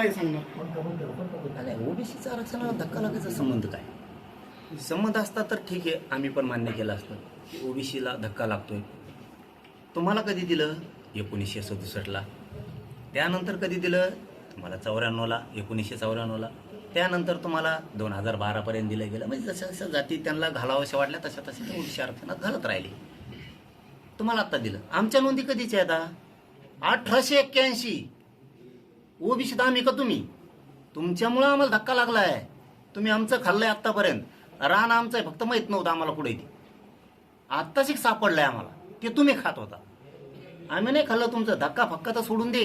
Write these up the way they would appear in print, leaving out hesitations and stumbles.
काय सांगणार? आणि ओबीसीचं आरक्षणाला धक्का लागायचा संबंध काय? संबंध असता तर ठीक आहे, आम्ही पण मान्य केलं असतं की ओबीसीला धक्का लागतोय. तुम्हाला कधी दिलं? 1967ला. त्यानंतर कधी दिलं? तुम्हाला 94ला, 1994ला. त्यानंतर तुम्हाला 2012पर्यंत दिलं गेलं. म्हणजे जशा जशा जाती त्यांना घालाव्याशा वाटल्या तशा तशा ते ओबीसी आरक्षणात घालत राहिले. तुम्हाला आत्ता दिलं. आमच्या नोंदी कधीच्या आहेत? 1881. ओबीसी तर आम्ही का तुम्ही? तुमच्यामुळं आम्हाला धक्का लागला आहे. तुम्ही आमचं खाल्लंय आत्तापर्यंत. रान आमचं आहे, फक्त माहीत नव्हतं आम्हाला कुठे ती. आत्ताच सापडलंय आम्हाला. ते तुम्ही खात होता, आम्ही नाही खाल्लं तुमचं. धक्का फक्का तर सोडून दे.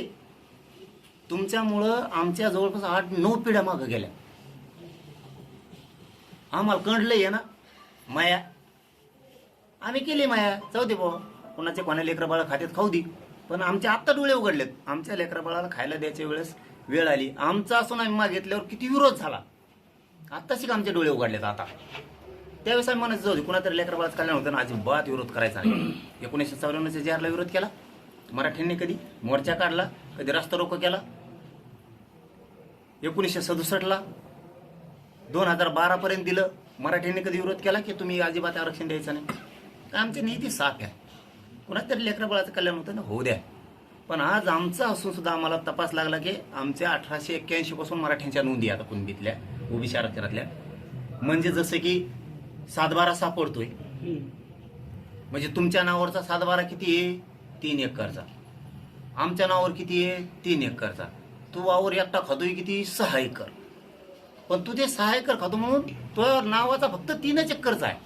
तुमच्यामुळं आमच्या जवळपास 8-9 पिढ्या मागं गेल्या. आम्हाला कळलंय आहे ना माया. आम्ही केली माया. जाऊ दे भाऊ, कोणाचे कोणा लेकरं बाळा खात्यात खाऊ दे. पण आमचे आत्ता डोळे उघडलेत. आमच्या लेकरा बाळाला खायला द्यायच्या वेळेस वेळ आली. आमचा असून आम्ही मागितल्यावर किती विरोध झाला. आत्ताशी आमचे डोळे उघडलेत आता. त्यावेळेस आम्ही म्हणायचं जाऊ दे, कुणातरी लेकरा बाळाचं कल्याण होतं ना, अजिबात विरोध करायचा नाही. 1954च्या JRला विरोध केला मराठ्यांनी. कधी मोर्चा काढला, कधी रास्ता रोको केला. 1967ला 2012पर्यंत दिलं. मराठ्यांनी कधी विरोध केला की तुम्ही अजिबात आरक्षण द्यायचं नाही? आमची नीती साफ आहे. कुणातरी लेकरा बाळाचं कल्याण होतं ना, होऊ द्या. पण आज आमचं असून सुद्धा आम्हाला तपास लागला की आमच्या 1881 पासून मराठ्यांच्या नोंदी आता कुणबीतल्या ओबीसी आरक्षणातल्या. म्हणजे जसं की 7-12 सापडतोय. म्हणजे तुमच्या नावावरचा 7-12 किती आहे? 3 एकरचा. आमच्या नावावर किती आहे? 3 एकरचा. तू वावर एकटा खातोय किती? 6 एकर. पण तू ते 6 एकर खातो म्हणून तो नावाचा फक्त 3 एकरचा आहे.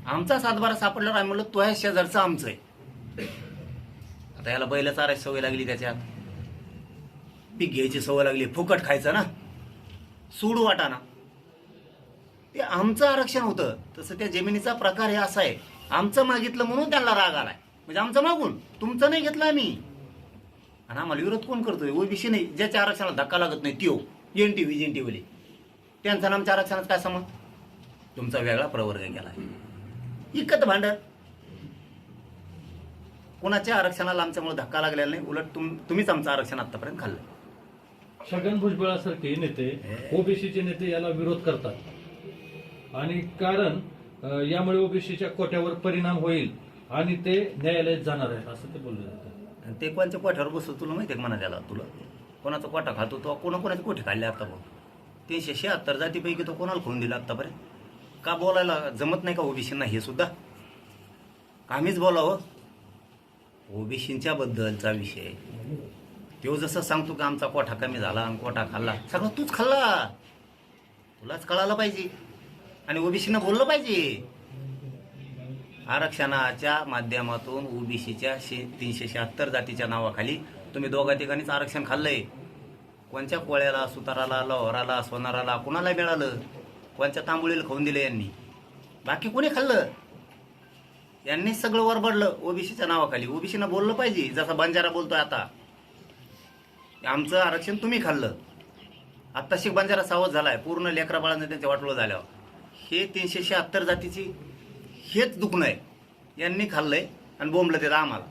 आमचा 7-12 सापडल्यावर आम्ही म्हणलं तो आहे शेजारचं आमचं आहे. आता याला बैल चारायची सवय लागली, त्याच्यात पीक घ्यायची सवय लागली, फुकट खायचं ना, सूड वाटाना. ते आमचं आरक्षण होतं. तसं त्या जमिनीचा प्रकार हे असा आहे. आमचं मागितलं म्हणून त्यांना राग आलाय. म्हणजे आमचं मागून तुमचं नाही घेतलं आम्ही. आणि आम्हाला विरोध कोण करतोय? ओबीसी नाही. ज्याच्या आरक्षणाला धक्का लागत नाही त्यो एनटीव्ही त्यांचा आमच्या आरक्षणात काय समज? तुमचा वेगळा प्रवर्ग केला. इकत भांडण. कोणाच्या आरक्षणाला आमच्यामुळे धक्का लागलेला नाही. उलट तुम्हीच आमचं आरक्षण आतापर्यंत खाल्लं. छगन भुजबळासारखे नेते, ओबीसीचे नेते याला विरोध करतात आणि कारण यामुळे ओबीसीच्या कोट्यावर परिणाम होईल आणि ते न्यायालयात जाणार आहेत असं ते बोलले जातात. ते कोणत्या कोठ्यावर बसतो तुला माहिती आहे का? म्हणा त्याला तुला कोणाचा कोटा खातो तो? कोणाकोणाचे कोठे खाल्ले आता भाऊ? 376 जातीपैकी तो कोणाला खोलून दिला आतापर्यंत? का बोलायला जमत नाही का ओबीसींना? हे सुद्धा आम्हीच बोलावं. ओबीसींच्या बद्दलचा विषय तो जसं सांगतो की आमचा कोठा कमी झाला आणि कोठा खाल्ला, सगळं तूच खाल्ला. तुलाच कळायला पाहिजे आणि ओबीसीनं बोललं पाहिजे. आरक्षणाच्या माध्यमातून ओबीसीच्या 376 जातीच्या नावाखाली तुम्ही दोघा ठिकाणीच आरक्षण खाल्लंय. कोणत्या कोळ्याला, सुताराला, लोहाराला, सोनाराला कुणाला मिळालं? कोणत्या तांबुळीला खाऊन दिलं यांनी? बाकी कोणी खाल्लं? यांनी सगळं वरबडलं ओबीसीच्या नावाखाली. ओबीसीनं बोललं पाहिजे जसा बंजारा बोलतोय आता. आमचं आरक्षण तुम्ही खाल्लं. आत्ताशी बंजारा सावध झालाय पूर्ण. लेकरा बाळांना त्यांच्या वाटोळं झाल्यावर हे 376 जातीची हेच दुखणं आहे. यांनी खाल्लंय आणि बोंबलं ते आम्हाला.